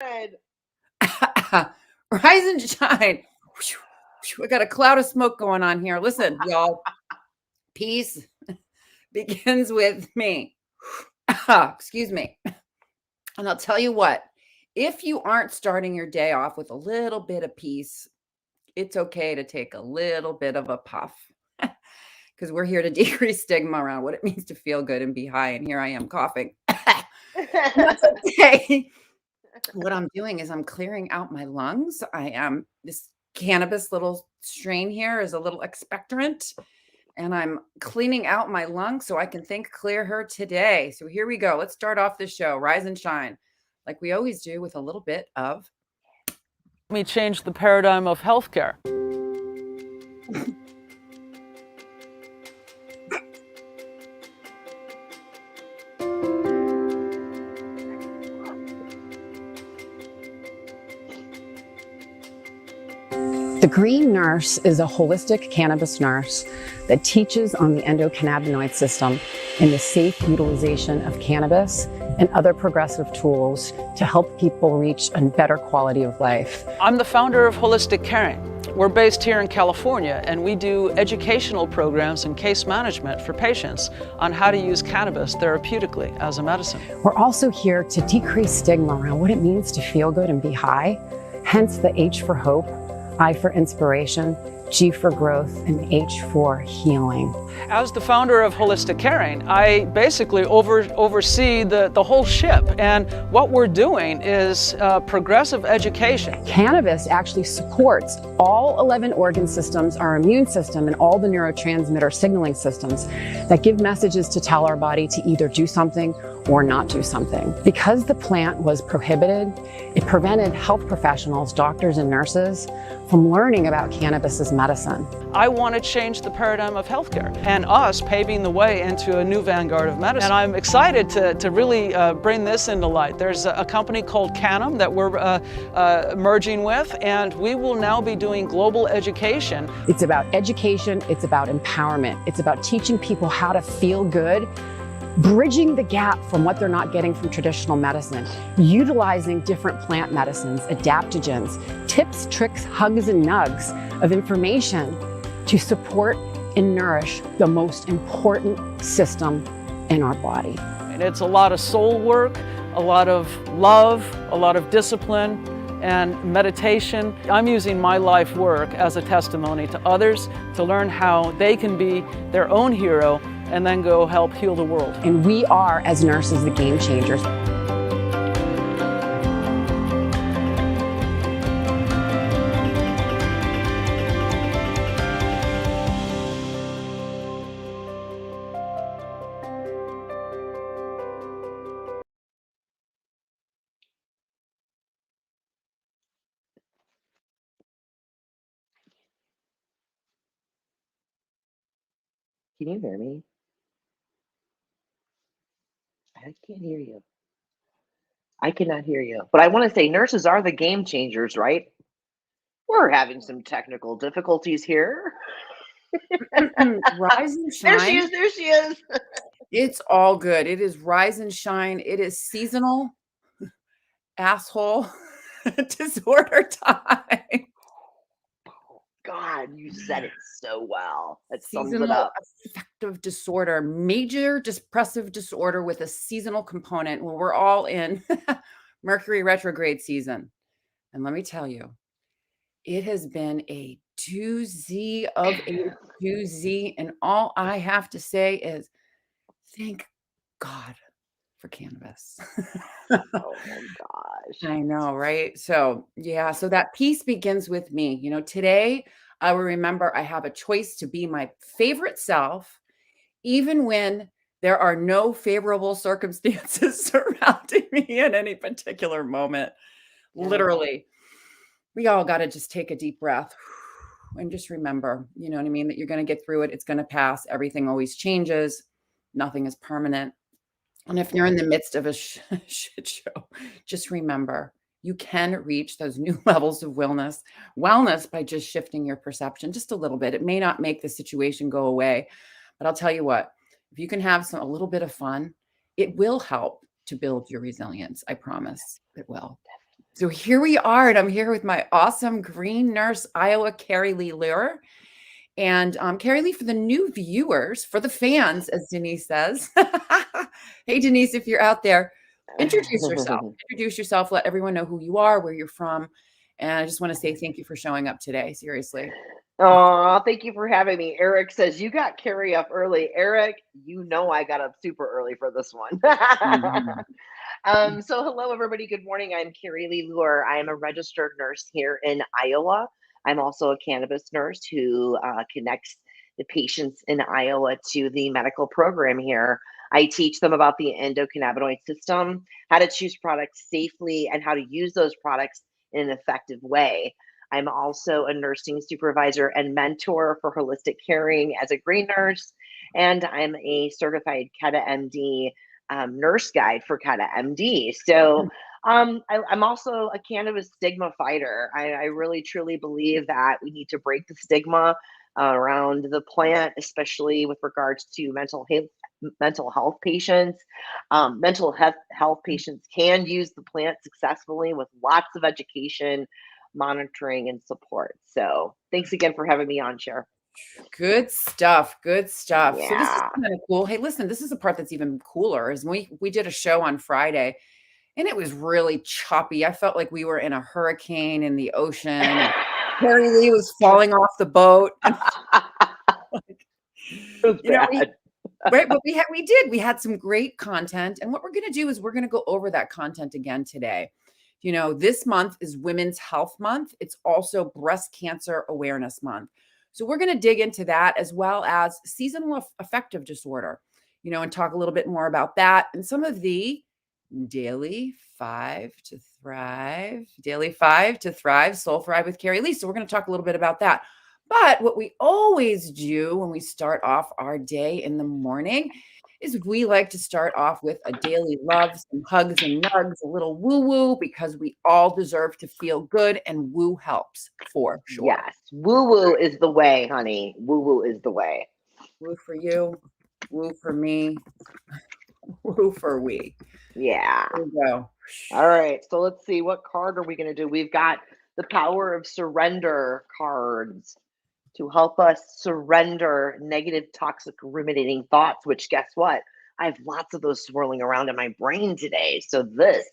Good. Rise and shine. We got a cloud of smoke going on here. Listen, y'all, peace begins with me. Excuse me. And I'll tell you what, if you aren't starting your day off with a little bit of peace, it's okay to take a little bit of a puff because we're here to decrease stigma around what it means to feel good and be high. And here I am coughing. And that's okay. What I'm doing is I'm clearing out my lungs. I am this cannabis little strain here is a little expectorant, and I'm cleaning out my lungs so I can think clearer today. So here we go. Let's start off the show. Rise and shine, like we always do, with a little bit of. Let me change the paradigm of healthcare. The Green Nurse is a holistic cannabis nurse that teaches on the endocannabinoid system and the safe utilization of cannabis and other progressive tools to help people reach a better quality of life. I'm the founder of Holistic Caring. We're based here in California, and we do educational programs and case management for patients on how to use cannabis therapeutically as a medicine. We're also here to decrease stigma around what it means to feel good and be high, hence the H for hope, I for inspiration, G for growth, and H for healing. As the founder of Holistic Caring, I basically oversee the whole ship, and what we're doing is progressive education. Cannabis actually supports all 11 organ systems, our immune system, and all the neurotransmitter signaling systems that give messages to tell our body to either do something or not do something. Because the plant was prohibited, it prevented health professionals, doctors and nurses from learning about cannabis as medicine. I want to change the paradigm of healthcare and us paving the way into a new vanguard of medicine. And I'm excited to really bring this into light. There's a company called Cannabis that we're merging with, and we will now be doing global education. It's about education, it's about empowerment, it's about teaching people how to feel good, bridging the gap from what they're not getting from traditional medicine, utilizing different plant medicines, adaptogens, tips, tricks, hugs, and nugs of information to support and nourish the most important system in our body. And it's a lot of soul work, a lot of love, a lot of discipline, and meditation. I'm using my life work as a testimony to others to learn how they can be their own hero and then go help heal the world. And we are, as nurses, the game changers. Can you hear me? I can't hear you. I cannot hear you. But I want to say nurses are the game changers, right? We're having some technical difficulties here. Rise and There she shine. is. There she is. It's all good. It is rise and shine. It is seasonal asshole disorder time. God, you said it so well. That sums it Seasonal up. affective disorder, major depressive disorder with a seasonal component where we're all in Mercury retrograde season. And let me tell you, it has been a doozy of a doozy. And all I have to say is thank God for cannabis. Oh my gosh. I know, right? So, yeah, so that peace begins with me. You know, today I will remember I have a choice to be my favorite self, even when there are no favorable circumstances surrounding me at any particular moment. Yeah. Literally, we all got to just take a deep breath and just remember, you know what I mean, that you're going to get through it. It's going to pass. Everything always changes. Nothing is permanent. And if you're in the midst of a shit show, just remember you can reach those new levels of wellness by just shifting your perception just a little bit. It may not make the situation go away, but I'll tell you what, if you can have a little bit of fun, it will help to build your resilience. I promise it will. So here we are, and I'm here with my awesome green nurse, Iowa, Carrie Lee Lure. And Carrie Lee, for the new viewers, for the fans, as Denise says. Hey, Denise, if you're out there, introduce yourself. Introduce yourself. Let everyone know who you are, where you're from. And I just want to say thank you for showing up today. Seriously. Oh, thank you for having me. Eric says you got Carrie up early. Eric, you know I got up super early for this one. So hello, everybody. Good morning. I'm Carrie Lee Lure. I am a registered nurse here in Iowa. I'm also a cannabis nurse who connects the patients in Iowa to the medical program here. I teach them about the endocannabinoid system, how to choose products safely, and how to use those products in an effective way. I'm also a nursing supervisor and mentor for holistic caring as a green nurse, and I'm a certified Keta MD nurse guide for Keta MD. So I'm also a cannabis stigma fighter. I really truly believe that we need to break the stigma around the plant, especially with regards to mental health patients. Health patients can use the plant successfully with lots of education, monitoring, and support. So thanks again for having me on, Cher. Good stuff. Good stuff. So this is Yeah. kind of cool. Hey, listen, this is the part that's even cooler. Is we did a show on Friday, and it was really choppy. I felt like we were in a hurricane in the ocean. And Carrie Lee was falling off the boat. Right, but we had some great content, and what we're going to do is we're going to go over that content again today. You know, this month is Women's Health Month. It's also Breast Cancer Awareness Month. So we're going to dig into that, as well as seasonal affective disorder, you know, and talk a little bit more about that and some of the daily 5 to thrive, Soul Thrive with Carrie Lee. So we're going to talk a little bit about that. But what we always do when we start off our day in the morning is we like to start off with a daily love, some hugs and nugs, a little woo-woo, because we all deserve to feel good, and woo helps for sure. Yes, woo-woo is the way, honey. Woo-woo is the way. Woo for you, woo for me, woo for we. Yeah. There we go. All right, so let's see, what card are we going to do? We've got the Power of Surrender cards to help us surrender negative, toxic, ruminating thoughts, which, guess what? I have lots of those swirling around in my brain today. So this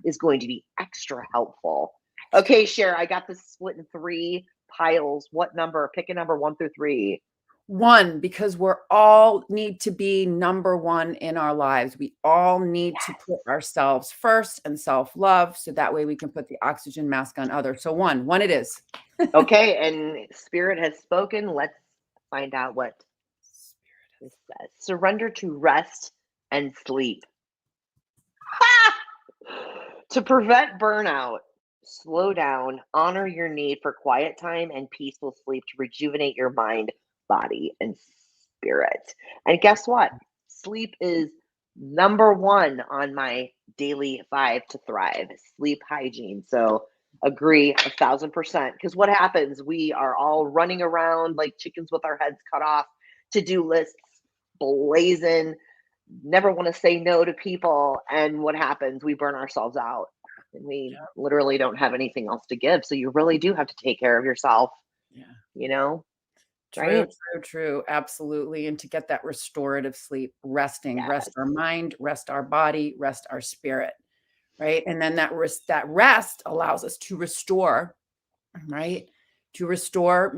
is going to be extra helpful. Okay, Cher, I got this split in 3 piles. What number? Pick a number 1 through 3. 1, because we're all need to be number 1 in our lives. We all need to put ourselves first and self-love, so that way we can put the oxygen mask on others. So 1 it is. Okay, and Spirit has spoken. Let's find out what Spirit says. Surrender to rest and sleep. To prevent burnout, slow down, honor your need for quiet time and peaceful sleep to rejuvenate your mind, body, and spirit. And guess what? Sleep is number 1 on my daily 5 to thrive, sleep hygiene. So agree 1,000%. Because what happens? We are all running around like chickens with our heads cut off, to-do lists blazing, never want to say no to people. And what happens? We burn ourselves out, and we literally don't have anything else to give. So you really do have to take care of yourself. Yeah. You know? True. Absolutely. And to get that restorative sleep, resting, rest our mind, rest our body, rest our spirit. Right. And then that rest allows us to restore, right? To restore,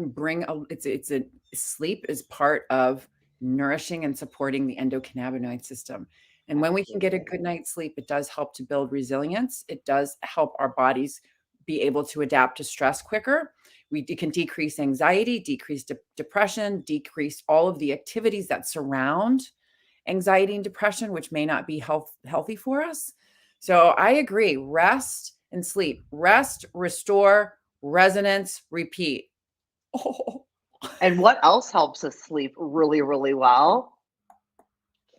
it's a sleep is part of nourishing and supporting the endocannabinoid system. And when we can get a good night's sleep, it does help to build resilience. It does help our bodies be able to adapt to stress quicker. It can decrease anxiety, decrease depression, decrease all of the activities that surround anxiety and depression, which may not be healthy for us. So I agree. Rest and sleep. Rest, restore, resonance, repeat. Oh. And what else helps us sleep really, really well?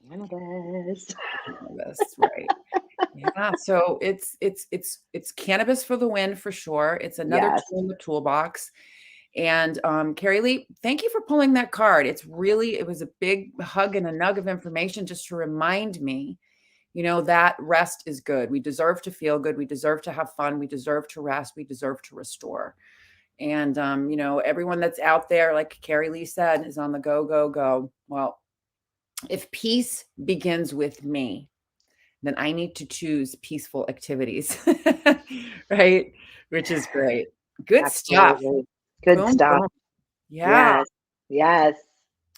Cannabis. Right. Yeah. So it's cannabis for the win for sure. It's another tool in the toolbox. And Carrie Lee, thank you for pulling that card. It was a big hug and a nug of information just to remind me you know, that rest is good. We deserve to feel good. We deserve to have fun. We deserve to rest. We deserve to restore. And, you know, everyone that's out there, like Carrie Lee said, is on the go, go, go. Well, if peace begins with me, then I need to choose peaceful activities, right? Which is great. Good stuff. Absolutely. Good Boom, stuff. boom. Yeah. Yes. Yes.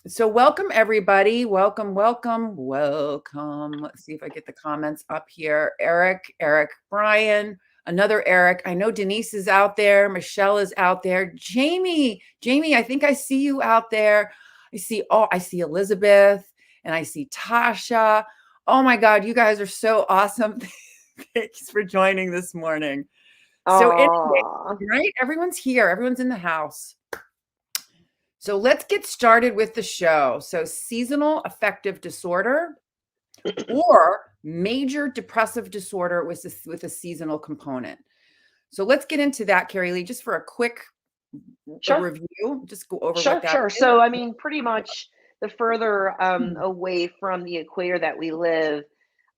So welcome everybody. Welcome, welcome, welcome. Let's see if I get the comments up here. Eric, Brian, another Eric. I know Denise is out there. Michelle is out there. Jamie, I think I see you out there. I see Elizabeth and I see Tasha. Oh my God, you guys are so awesome. Thanks for joining this morning. So anyway, Aw. right? Everyone's here. Everyone's in the house. So let's get started with the show. So seasonal affective disorder or major depressive disorder with a seasonal component. So let's get into that, Carrie Lee, just for a quick review. Just go over what that is. So, I mean, pretty much the further away from the equator that we live,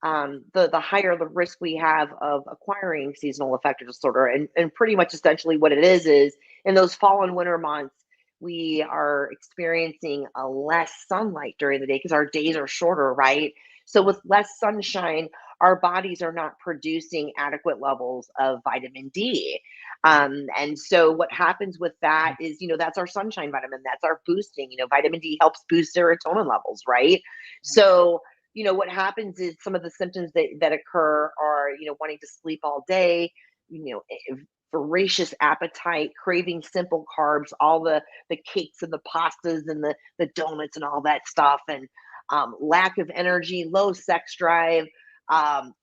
the higher the risk we have of acquiring seasonal affective disorder. And pretty much essentially what it is in those fall and winter months, we are experiencing a less sunlight during the day because our days are shorter, right? So with less sunshine, our bodies are not producing adequate levels of vitamin D. And so what happens with that is, you know, that's our sunshine vitamin. That's our boosting. You know, vitamin D helps boost serotonin levels, right? So, you know, what happens is some of the symptoms that occur are, you know, wanting to sleep all day, you know, voracious appetite, craving simple carbs, all the cakes and the pastas and the donuts and all that stuff, and lack of energy, low sex drive,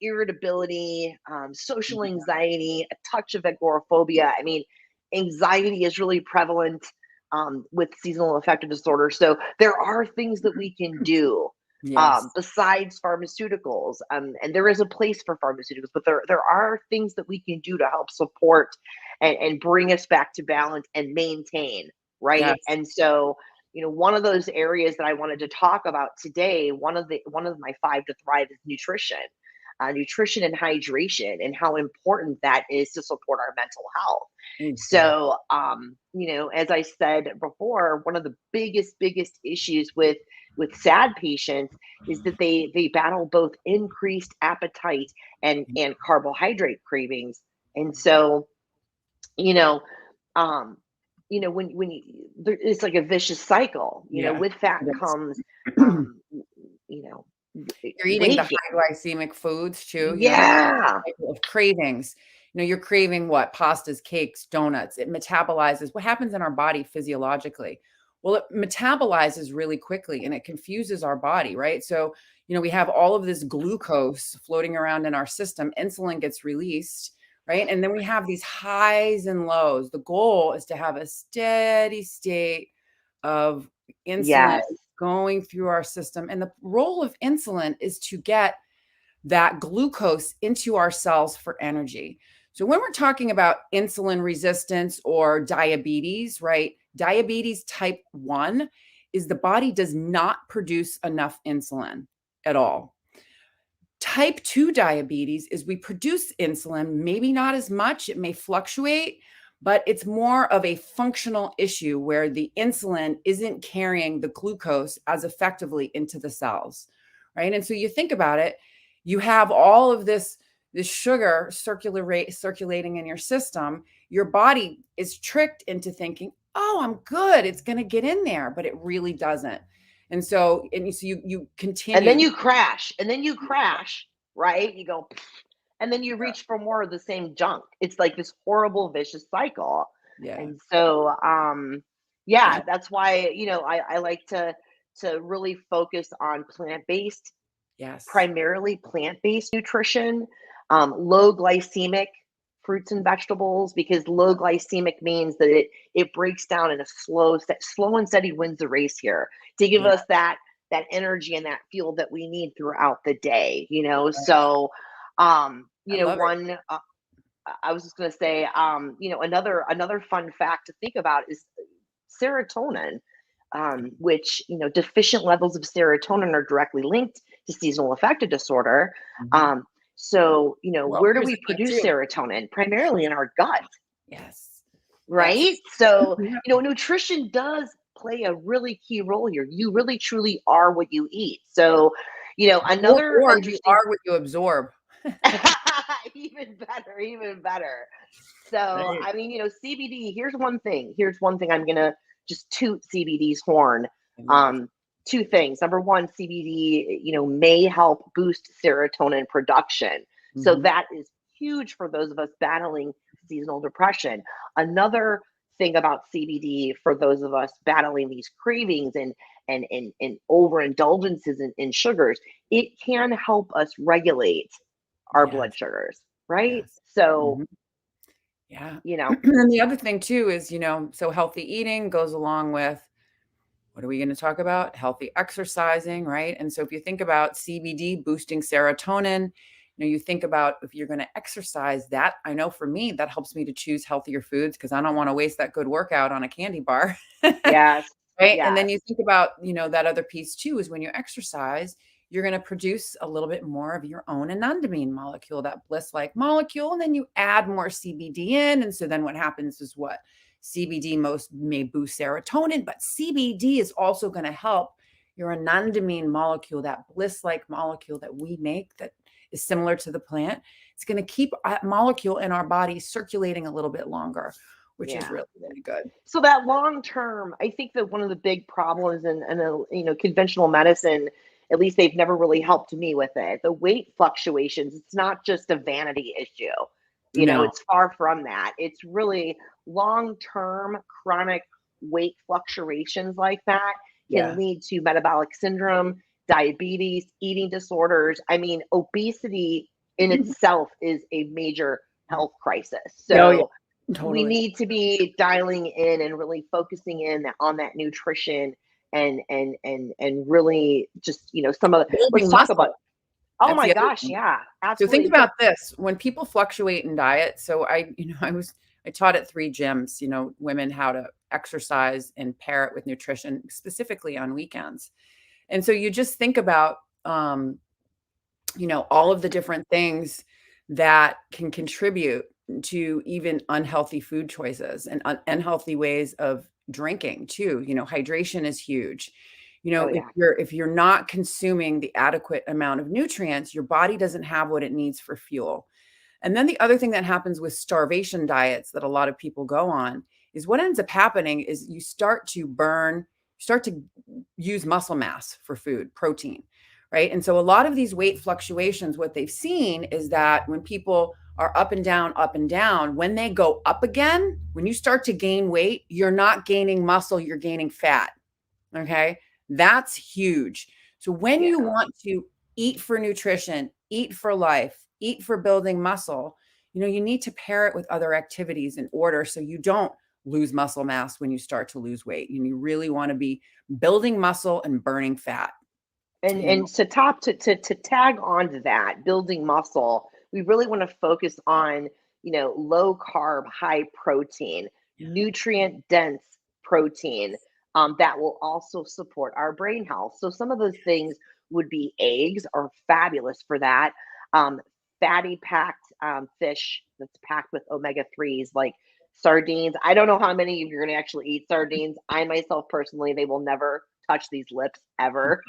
irritability, social anxiety, a touch of agoraphobia. I mean, anxiety is really prevalent with seasonal affective disorder. So there are things that we can do besides pharmaceuticals. And there is a place for pharmaceuticals, but there are things that we can do to help support and bring us back to balance and maintain, right? Yes. And so, you know, one of those areas that I wanted to talk about today, one of my 5 to thrive is nutrition. Nutrition and hydration, and how important that is to support our mental health. So, you know, as I said before, one of the biggest issues with SAD patients is that they battle both increased appetite and carbohydrate cravings. And so, you know, it's like a vicious cycle. You know, with that comes, you know, you're eating the high glycemic foods too. Yeah. Of cravings. You know, you're craving what? Pastas, cakes, donuts. It metabolizes. What happens in our body physiologically? Well, it metabolizes really quickly and it confuses our body, right? So, you know, we have all of this glucose floating around in our system. Insulin gets released, right? And then we have these highs and lows. The goal is to have a steady state of insulin going through our system. And the role of insulin is to get that glucose into our cells for energy. So when we're talking about insulin resistance or diabetes, right? Diabetes type 1 is the body does not produce enough insulin at all. Type 2 diabetes is we produce insulin, maybe not as much, it may fluctuate, but it's more of a functional issue where the insulin isn't carrying the glucose as effectively into the cells, right? And so you think about it, you have all of this sugar circulating in your system. Your body is tricked into thinking, oh, I'm good, it's going to get in there, but it really doesn't. And so you continue. And then you crash, right? You go, and then you reach for more of the same junk. It's like this horrible, vicious cycle. Yeah. And so, that's why, you know, I like to really focus on plant-based, primarily plant-based nutrition, low glycemic fruits and vegetables, because low glycemic means that it breaks down in a slow and steady wins the race here to give us that energy and that fuel that we need throughout the day, you know? So, you know, I was just going to say, you know, another fun fact to think about is serotonin, which, you know, deficient levels of serotonin are directly linked to seasonal affective disorder. Mhm. So, Well, where do here's we the thing produce too. serotonin? Primarily in our gut, Yes. Yes. right? So, Yeah. nutrition does play a really key role here. You really truly are what you eat. So, another Or you interesting are what you absorb. even better, even better. So, Right. I mean, CBD, here's one thing. Here's one thing I'm going to just toot CBD's horn. I love it. Um, Two things. Number one, CBD, may help boost serotonin production. So Mhm. that is huge for those of us battling seasonal depression. Another thing about CBD for those of us battling these cravings and overindulgences in sugars, it can help us regulate our blood Yes. sugars, right? Yes. So, Mhm. Yeah. you know, And the other thing too is, so healthy eating goes along with, what are we going to talk about? Healthy exercising, right? And so if you think about CBD boosting serotonin, you think about if you're going to exercise, that I know for me, that helps me to choose healthier foods because I don't want to waste that good workout on a candy bar. yes, Right. And then yes, you think about, that other piece too is when you exercise, you're going to produce a little bit more of your own anandamine molecule, that bliss like molecule. And then you add more CBD in. And so then what happens is what? CBD most may boost serotonin, but CBD is also going to help your anandamine molecule, that bliss like molecule that we make that is similar to the plant. It's going to keep that molecule in our body circulating a little bit longer, which is yeah. really, really good. So that long term, I think that one of the big problems in conventional medicine, at least they've never really helped me with it. The weight fluctuations, it's not just a vanity issue. No. It's far from that. It's really long term chronic weight fluctuations like that can Yeah. lead to metabolic syndrome, diabetes, eating disorders. I mean, obesity in itself is a major health crisis. Oh, yeah. So we Totally. need to be dialing in and really focusing in on that nutrition and really just some of the, let's Building talk about, muscle. oh That's my the other gosh, thing. yeah, So think absolutely. about this. When people fluctuate in diet, so I taught at 3 gyms, women how to exercise and pair it with nutrition, specifically on weekends. And so you just think about, all of the different things that can contribute to even unhealthy food choices and unhealthy ways of drinking too. Hydration is huge. Oh If yeah, you're not consuming the adequate amount of nutrients, your body doesn't have what it needs for fuel. And then the other thing that happens with starvation diets that a lot of people go on is what ends up happening is you start to use muscle mass for food, protein, right? And so a lot of these weight fluctuations, what they've seen is that when people are up and down, when they go up again, when you start to gain weight, you're not gaining muscle, you're gaining fat. Okay. That's huge. So when yeah. you want to eat for nutrition, eat for life, eat for building muscle, you need to pair it with other activities in order so you don't lose muscle mass when you start to lose weight. And you really want to be building muscle and burning fat, you And know. to tag on to that, building muscle, we really want to focus on, low carb, high protein, Yeah. nutrient dense protein, that will also support our brain health. So some of those things would be eggs are fabulous for that. Um, Fatty packed fish that's packed with omega 3s like sardines. I don't know how many of you are going to actually eat sardines. I myself personally, they will never touch these lips ever.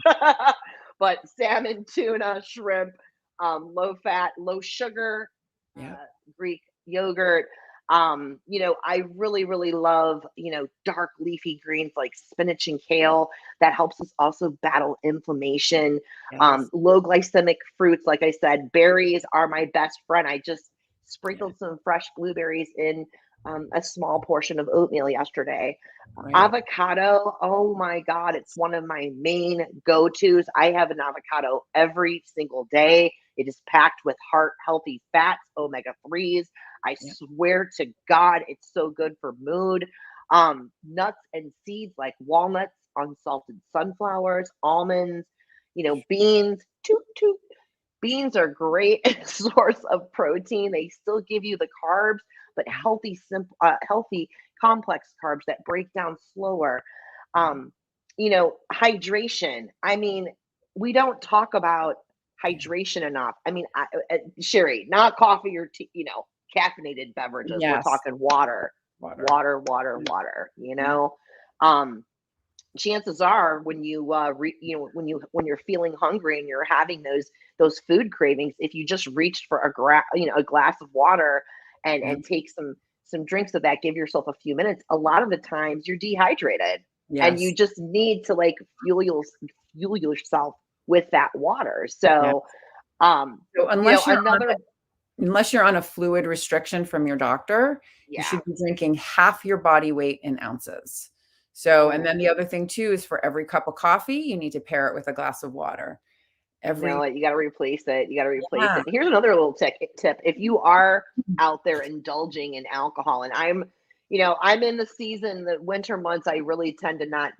But salmon, tuna, shrimp, low fat, low sugar, Yeah. Greek yogurt. I really, really love, dark leafy greens like spinach and kale. That helps us also battle inflammation. Yes. Low glycemic fruits, like I said, berries are my best friend. I just Yeah. sprinkled some fresh blueberries in a small portion of oatmeal yesterday. Right. Avocado, oh my God, it's one of my main go tos. I have an avocado every single day. It is packed with heart healthy fats, omega 3s. I Yeah. swear to God, it's so good for mood. Nuts and seeds like walnuts, unsalted sunflowers, almonds, beans. Toot, toot. Beans are great source of protein. They still give you the carbs, but healthy, simple, healthy, complex carbs that break down slower. Hydration. I mean, we don't talk about hydration enough. I mean, Sherry, not coffee or tea, caffeinated beverages. We're Yes. talking water, Water. water. Chances are when you when you're feeling hungry and you're having those food cravings, if you just reached for a glass of water and take some drinks of that, give yourself a few minutes, a lot of the times you're dehydrated and you Yes. just need to like fuel yourself with that water. So So unless you're another unless you're on a fluid restriction from your doctor, you should be drinking half your body weight in ounces. So, and then the other thing too is for every cup of coffee, you need to pair it with a glass of water. you got to replace it. Yeah. And here's another little tip. If you are out there indulging in alcohol, and I'm in the season, the winter months, I really tend to not,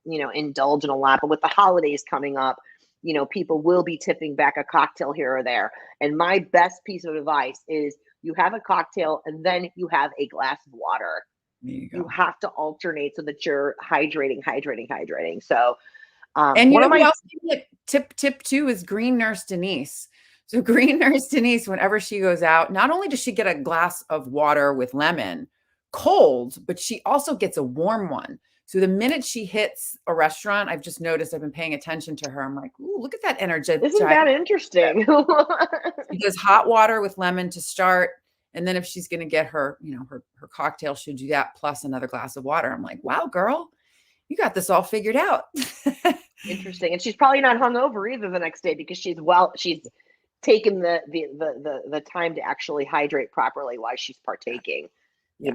indulge in a lot, but with the holidays coming up, people will be tipping back a cocktail here or there. And my best piece of advice is you have a cocktail and then you have a glass of water. You have to alternate so that you're hydrating. So, and you know what else? Tip 2 is Green Nurse Denise. So Green Nurse Denise, whenever she goes out, not only does she get a glass of water with lemon, cold, but she also gets a warm one. So the minute she hits a restaurant, I've just noticed, I've been paying attention to her. I'm like, ooh, look at that energy. Isn't that interesting? She does hot water with lemon to start. And then if she's going to get her, her cocktail, she'll do that plus another glass of water. I'm like, wow, girl, you got this all figured out. Interesting. And she's probably not hungover either the next day because she's taken the time to actually hydrate properly while she's partaking, in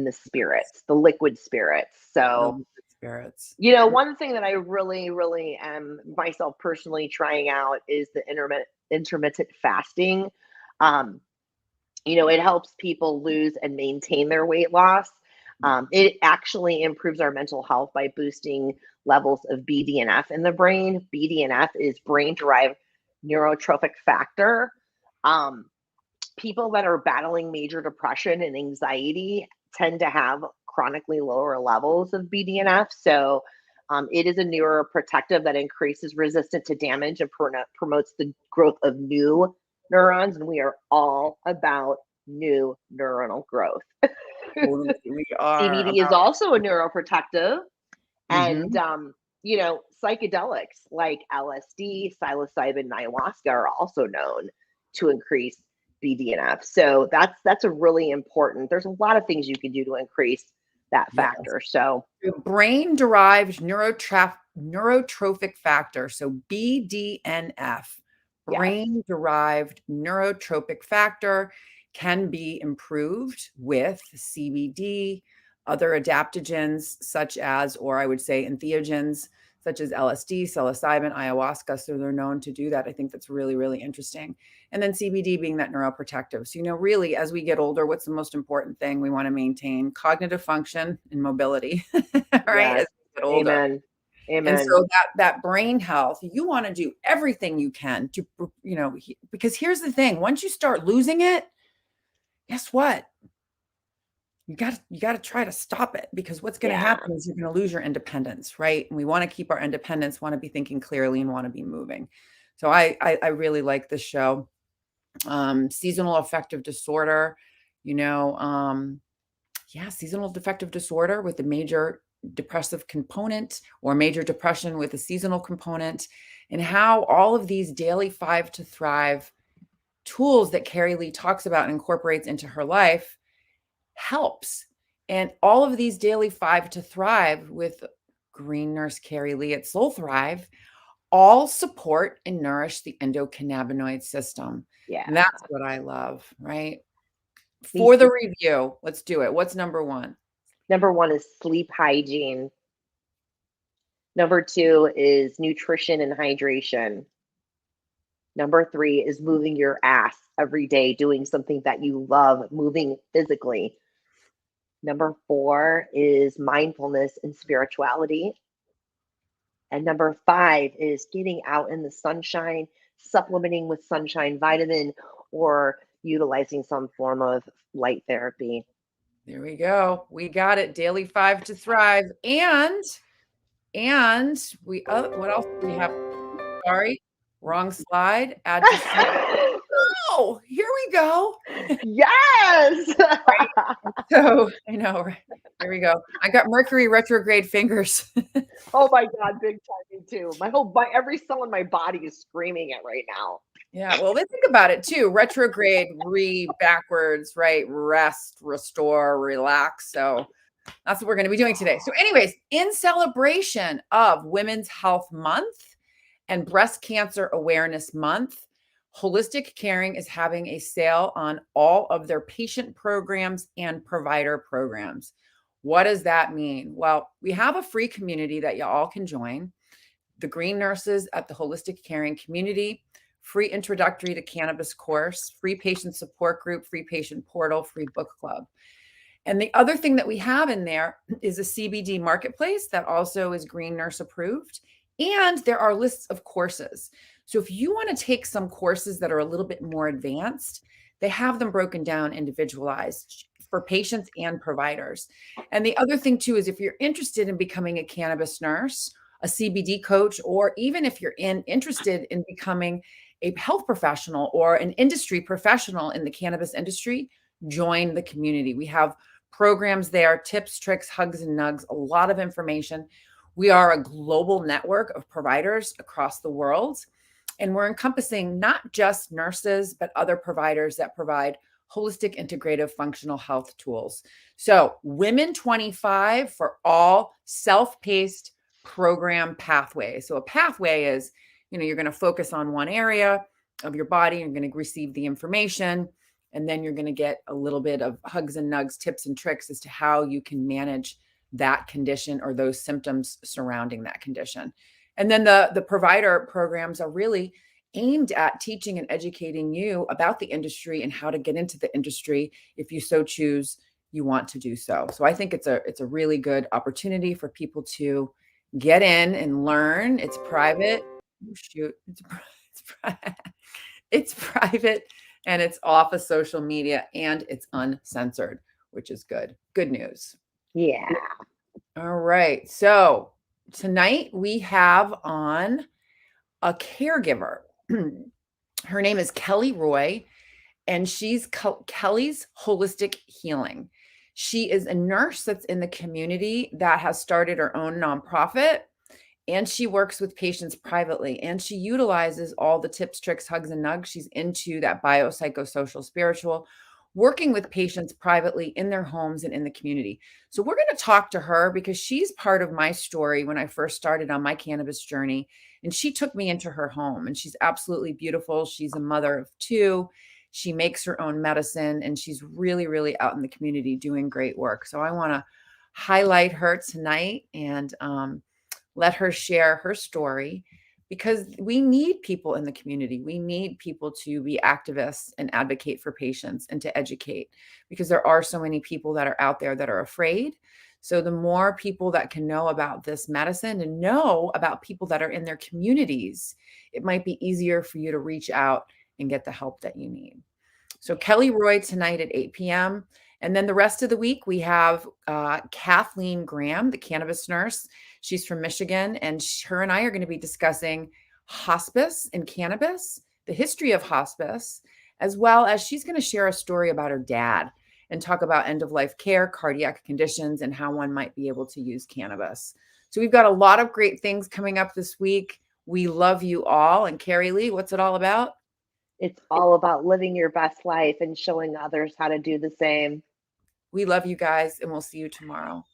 the spirits, the liquid spirits. So one thing that I really, really am myself personally trying out is the intermittent fasting. It helps people lose and maintain their weight loss. It actually improves our mental health by boosting levels of BDNF in the brain. BDNF is brain-derived neurotrophic factor. People that are battling major depression and anxiety tend to have chronically lower levels of BDNF. So it is a neuroprotective that increases resistance to damage and promotes the growth of new neurons. And we are all about new neuronal growth. We are. CBD is also a neuroprotective. And, psychedelics like LSD, psilocybin, and ayahuasca are also known to increase BDNF. So that's a really important, there's a lot of things you can do to increase that factor. So brain-derived neurotrophic factor. So BDNF, brain-derived neurotropic factor, can be improved with CBD, other adaptogens such as, or I would say entheogens, such as LSD, psilocybin, ayahuasca. So they're known to do that. I think that's really, really interesting. And then CBD being that neuroprotective. So, really, as we get older, what's the most important thing? We want to maintain cognitive function and mobility, right? As we get older. Amen. And so that brain health, you want to do everything you can to, because here's the thing, once you start losing it, guess what? You got to try to stop it, because what's going to happen is you're going to lose your independence, right? And we want to keep our independence, want to be thinking clearly, and want to be moving. So I really like this show. Seasonal affective disorder, seasonal affective disorder with a major depressive component, or major depression with a seasonal component, and how all of these daily 5 to Thrive tools that Carrie Lee talks about and incorporates into her life helps. And all of these daily 5 to Thrive with Green Nurse Carrie Lee at Soul Thrive all support and nourish the endocannabinoid system. Yeah. And that's what I love, right? For the review, let's do it. What's number 1? Number 1 is sleep hygiene. Number 2 is nutrition and hydration. Number 3 is moving your ass every day, doing something that you love, moving physically. Number 4 is mindfulness and spirituality. And number 5 is getting out in the sunshine, supplementing with sunshine vitamin, or utilizing some form of light therapy. There we go. We got it. Daily 5 to Thrive. And we what else do we have? sorry. Wrong slide. Add to slide. Oh, here we go. Yes. Right. So I know, right? Here we go. I got Mercury retrograde fingers. Oh my God, big time, me too. Every cell in my body is screaming it right now. Yeah, well, let's think about it too. Retrograde, backwards, right? Rest, restore, relax. So that's what we're going to be doing today. So, anyways, in celebration of Women's Health Month and Breast Cancer Awareness Month, Holistic Caring is having a sale on all of their patient programs and provider programs. What does that mean? Well, we have a free community that you all can join. The Green Nurses at the Holistic Caring Community, free introductory to cannabis course, free patient support group, free patient portal, free book club. And the other thing that we have in there is a CBD marketplace that also is Green Nurse approved. And there are lists of courses. So if you want to take some courses that are a little bit more advanced, they have them broken down, individualized for patients and providers. And the other thing too is if you're interested in becoming a cannabis nurse, a CBD coach, or even if you're interested in becoming a health professional or an industry professional in the cannabis industry, join the community. We have programs there, tips, tricks, hugs, and nugs, a lot of information. We are a global network of providers across the world, and we're encompassing not just nurses, but other providers that provide holistic, integrative, functional health tools. So Women 25 for all self-paced program pathways. So a pathway is, you're going to focus on one area of your body, you're going to receive the information, and then you're going to get a little bit of hugs and nugs, tips and tricks as to how you can manage that condition or those symptoms surrounding that condition. And then the provider programs are really aimed at teaching and educating you about the industry and how to get into the industry if you so choose you want to do so. So I think it's a really good opportunity for people to get in and learn. It's private. Oh, shoot. It's private and it's off of social media and it's uncensored, which is good. Good news. Yeah. All right. So tonight we have on a caregiver. Her name is Kelly Roy, and she's Kelly's Holistic Healing. She is a nurse that's in the community that has started her own nonprofit, and she works with patients privately, and she utilizes all the tips, tricks, hugs, and nugs. She's into that biopsychosocial, spiritual, working with patients privately in their homes and in the community. So we're going to talk to her because she's part of my story when I first started on my cannabis journey, and she took me into her home, and she's absolutely beautiful. She's a mother of two. She makes her own medicine, and she's really, really out in the community doing great work. So I want to highlight her tonight and let her share her story, because we need people in the community. We need people to be activists and advocate for patients and to educate, because there are so many people that are out there that are afraid. So the more people that can know about this medicine and know about people that are in their communities, it might be easier for you to reach out and get the help that you need. So Kelly Roy tonight at 8 p.m. And then the rest of the week, we have Kathleen Graham, the cannabis nurse. She's from Michigan, and her and I are going to be discussing hospice and cannabis, the history of hospice, as well as she's going to share a story about her dad and talk about end-of-life care, cardiac conditions, and how one might be able to use cannabis. So we've got a lot of great things coming up this week. We love you all. And Carrie Lee, what's it all about? It's all about living your best life and showing others how to do the same. We love you guys, and we'll see you tomorrow.